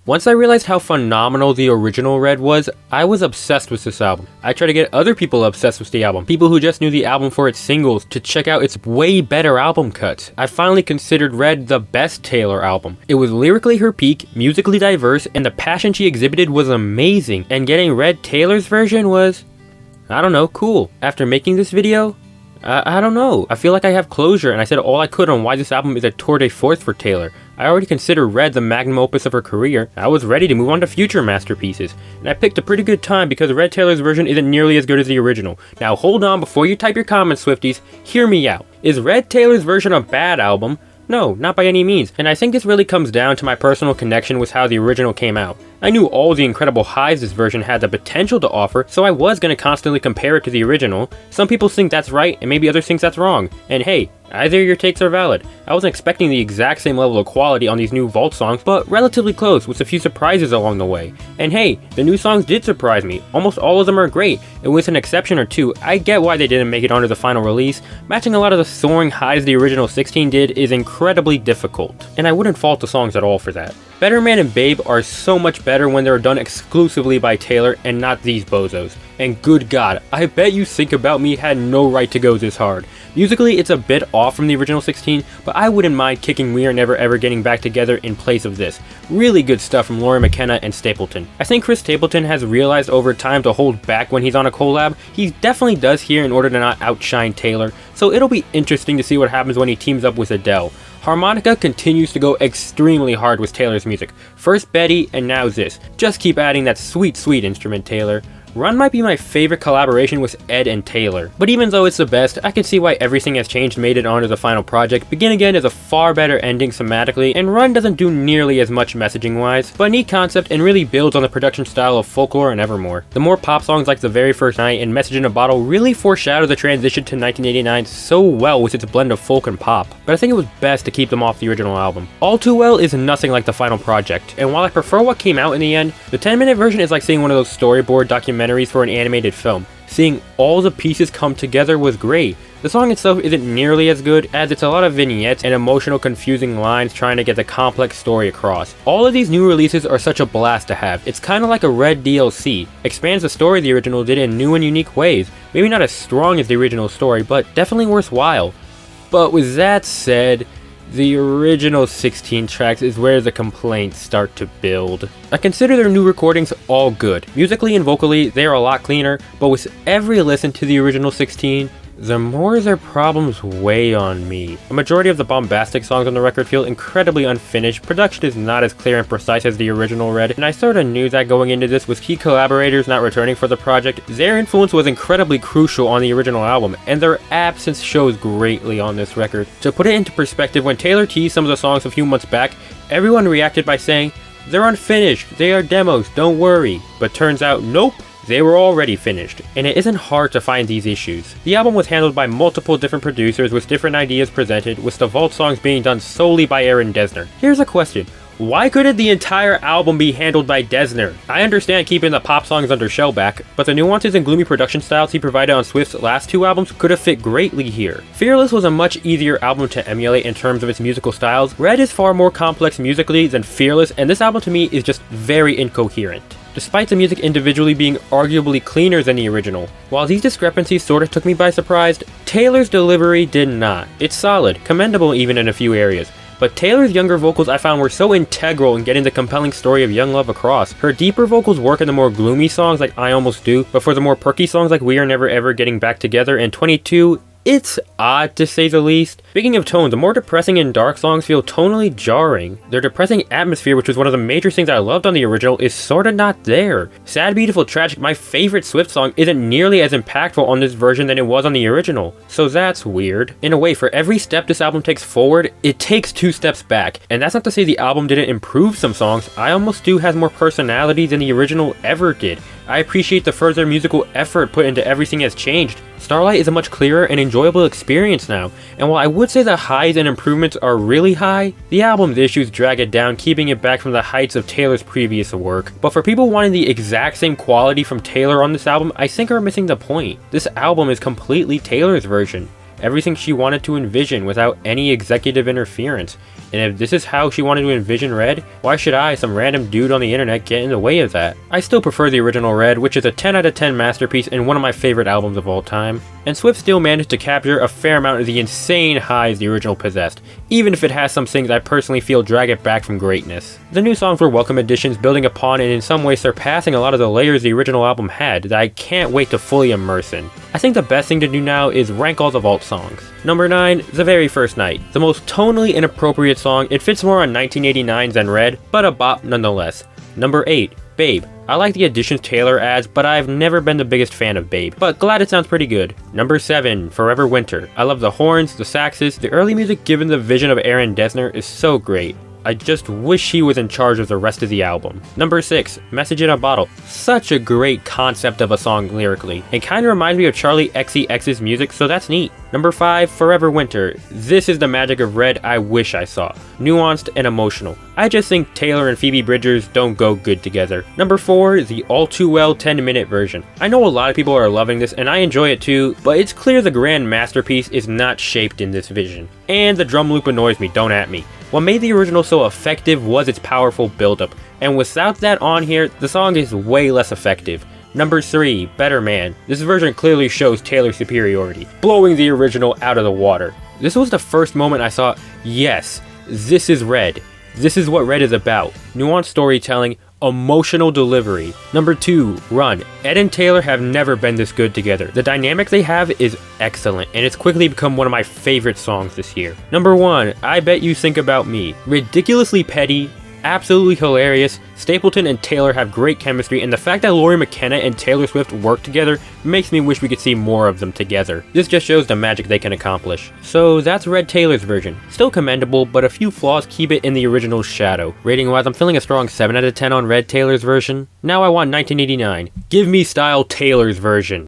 Once I realized how phenomenal the original Red was, I was obsessed with this album. I tried to get other people obsessed with the album, people who just knew the album for its singles, to check out its way better album cuts. I finally considered Red the best Taylor album. It was lyrically her peak, musically diverse, and the passion she exhibited was amazing, and getting Red Taylor's version was, I don't know, cool. After making this video, I don't know. I feel like I have closure, and I said all I could on why this album is a tour de force for Taylor. I already consider Red the magnum opus of her career. I was ready to move on to future masterpieces, and I picked a pretty good time because Red Taylor's version isn't nearly as good as the original. Now hold on, before you type your comments, Swifties, hear me out. Is Red Taylor's version a bad album? No, not by any means, and I think this really comes down to my personal connection with how the original came out. I knew all the incredible highs this version had the potential to offer, so I was going to constantly compare it to the original. Some people think that's right, and maybe others think that's wrong. And hey, either your takes are valid. I wasn't expecting the exact same level of quality on these new Vault songs, but relatively close, with a few surprises along the way. And hey, the new songs did surprise me. Almost all of them are great, and with an exception or two, I get why they didn't make it onto the final release. Matching a lot of the soaring highs the original 16 did is incredibly difficult, and I wouldn't fault the songs at all for that. Better Man and Babe are so much better when they're done exclusively by Taylor and not these bozos. And good God, I bet You Think About Me had no right to go this hard. Musically, it's a bit off from the original 16, but I wouldn't mind kicking We Are Never Ever Getting Back Together in place of this. Really good stuff from Laurie McKenna and Stapleton. I think Chris Stapleton has realized over time to hold back when he's on a collab. He definitely does here in order to not outshine Taylor, so it'll be interesting to see what happens when he teams up with Adele. Harmonica continues to go extremely hard with Taylor's music. First Betty, and now this. Just keep adding that sweet, sweet instrument, Taylor. Run might be my favorite collaboration with Ed and Taylor, but even though it's the best, I can see why Everything Has Changed made it onto the final project. Begin Again is a far better ending thematically, and Run doesn't do nearly as much messaging wise, but a neat concept and really builds on the production style of Folklore and Evermore. The more pop songs like The Very First Night and Message in a Bottle really foreshadow the transition to 1989 so well with its blend of folk and pop, but I think it was best to keep them off the original album. All Too Well is nothing like the final project, and while I prefer what came out in the end, the 10-minute version is like seeing one of those storyboard documentaries for an animated film. Seeing all the pieces come together was great. The song itself isn't nearly as good, as it's a lot of vignettes and emotional confusing lines trying to get the complex story across. All of these new releases are such a blast to have. It's kinda like a Red DLC. Expands the story the original did in new and unique ways. Maybe not as strong as the original story, but definitely worthwhile. But with that said, the original 16 tracks is where the complaints start to build. I consider their new recordings all good. Musically and vocally, they are a lot cleaner, but with every listen to the original 16, the more their problems weigh on me. A majority of the bombastic songs on the record feel incredibly unfinished, production is not as clear and precise as the original Red, and I sorta knew that going into this with key collaborators not returning for the project. Their influence was incredibly crucial on the original album, and their absence shows greatly on this record. To put it into perspective, when Taylor teased some of the songs a few months back, everyone reacted by saying, "They're unfinished, they are demos, don't worry." But turns out, nope. They were already finished, and it isn't hard to find these issues. The album was handled by multiple different producers with different ideas presented, with the Vault songs being done solely by Aaron Dessner. Here's a question. Why couldn't the entire album be handled by Dessner? I understand keeping the pop songs under Shellback, but the nuances and gloomy production styles he provided on Swift's last two albums could have fit greatly here. Fearless was a much easier album to emulate in terms of its musical styles. Red is far more complex musically than Fearless, and this album to me is just very incoherent, despite the music individually being arguably cleaner than the original. While these discrepancies sorta took me by surprise, Taylor's delivery did not. It's solid, commendable even in a few areas. But Taylor's younger vocals I found were so integral in getting the compelling story of young love across. Her deeper vocals work in the more gloomy songs like I Almost Do, but for the more perky songs like We Are Never Ever Getting Back Together and 22, it's odd to say the least. Speaking of tone, the more depressing and dark songs feel tonally jarring. Their depressing atmosphere, which was one of the major things I loved on the original, is sorta not there. Sad, Beautiful, Tragic, my favorite Swift song, isn't nearly as impactful on this version than it was on the original. So that's weird. In a way, for every step this album takes forward, it takes 2 steps back. And that's not to say the album didn't improve some songs. I Almost Do has more personality than the original ever did. I appreciate the further musical effort put into Everything Has Changed. Starlight is a much clearer and enjoyable experience now, and while I would say the highs and improvements are really high, the album's issues drag it down, keeping it back from the heights of Taylor's previous work. But for people wanting the exact same quality from Taylor on this album, I think are missing the point. This album is completely Taylor's version. everything she wanted to envision without any executive interference. And if this is how she wanted to envision Red, why should I, some random dude on the internet, get in the way of that? I still prefer the original Red, which is a 10 out of 10 masterpiece and one of my favorite albums of all time. And Swift still managed to capture a fair amount of the insane highs the original possessed, even if it has some things I personally feel drag it back from greatness. The new songs were welcome additions, building upon and in some ways surpassing a lot of the layers the original album had that I can't wait to fully immerse in. I think the best thing to do now is rank all the Vault songs. Number 9, The Very First Night. The most tonally inappropriate song, it fits more on 1989's than Red, but a bop nonetheless. Number 8, Babe. I like the additions Taylor adds, but I've never been the biggest fan of Babe, but glad it sounds pretty good. Number 7, Forever Winter. I love the horns, the saxes, the early music given the vision of Aaron Dessner is so great. I just wish he was in charge of the rest of the album. Number 6, Message in a Bottle. Such a great concept of a song lyrically. It kinda reminds me of Charlie XCX's music, so that's neat. Number 5, Forever Winter. This is the magic of Red I wish I saw. Nuanced and emotional. I just think Taylor and Phoebe Bridgers don't go good together. Number 4, the all too well 10-minute version. I know a lot of people are loving this and I enjoy it too, but it's clear the grand masterpiece is not shaped in this vision. And the drum loop annoys me, don't at me. What made the original so effective was its powerful buildup, and without that on here, the song is way less effective. Number 3, Better Man. This version clearly shows Taylor's superiority, blowing the original out of the water. This was the first moment I thought, yes, this is Red. This is what Red is about. Nuanced storytelling, emotional delivery. Number 2, Run. Ed and Taylor have never been this good together. The dynamic they have is excellent, and it's quickly become one of my favorite songs this year. Number 1, I Bet You Think About Me. Ridiculously petty, absolutely hilarious. Stapleton and Taylor have great chemistry, and the fact that Laurie McKenna and Taylor Swift work together makes me wish we could see more of them together. This just shows the magic they can accomplish. So that's Red Taylor's version. Still commendable, but a few flaws keep it in the original's shadow. Rating wise, I'm feeling a strong 7 out of 10 on Red Taylor's version. Now I want 1989. Give me style Taylor's version.